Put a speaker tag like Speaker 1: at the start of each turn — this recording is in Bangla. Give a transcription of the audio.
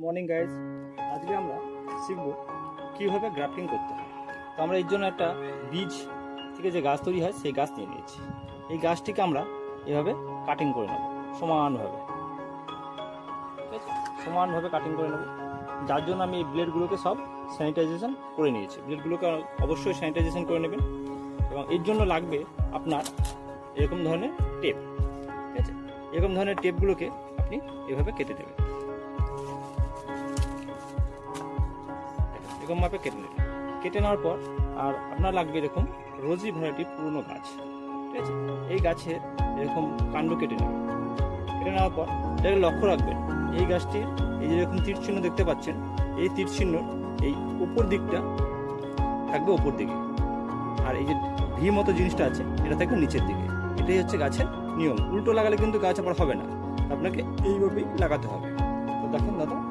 Speaker 1: মর্নিং গাইজ, আজকে আমরা শিখব কীভাবে গ্রাফটিং করতে হয়। তো আমরা এর জন্য একটা বীজ থেকে যে গাছ তৈরি হয় সেই গাছ নিয়ে নিয়েছি। এই গাছটিকে আমরা এভাবে কাটিং করে নেব সমানভাবে, ঠিক আছে? সমানভাবে কাটিং করে নেব, যার জন্য আমি এই ব্লেডগুলোকে সব স্যানিটাইজেশন করে নিয়েছি। ব্লেডগুলোকে অবশ্যই স্যানিটাইজেশন করে নেবেন এবং এর জন্য লাগবে আপনার এরকম ধরনের টেপ, ঠিক আছে? এরকম ধরনের টেপগুলোকে আপনি এভাবে কেটে দেবেন, এরকম মাপে কেটে নেবেন। কেটে নেওয়ার পর আর আপনার লাগবে এরকম রোজি ভ্যারাইটির পুরনো গাছ, ঠিক আছে? এই গাছের এরকম কাণ্ড কেটে নেবেন। কেটে নেওয়ার পর এটাকে লক্ষ্য রাখবেন, এই গাছটির এই যে এরকম তীর চিহ্ন দেখতে পাচ্ছেন, এই তীর চিহ্ন এই উপর দিকটা থাকবে উপর দিকে, আর এই যে ভি মতো জিনিসটা আছে এটা থাকবে নিচের দিকে। এটাই হচ্ছে গাছের নিয়ম। উল্টো লাগালে কিন্তু গাছ আবার হবে না, আপনাকে এইভাবেই লাগাতে হবে। তো দেখেন দাদা,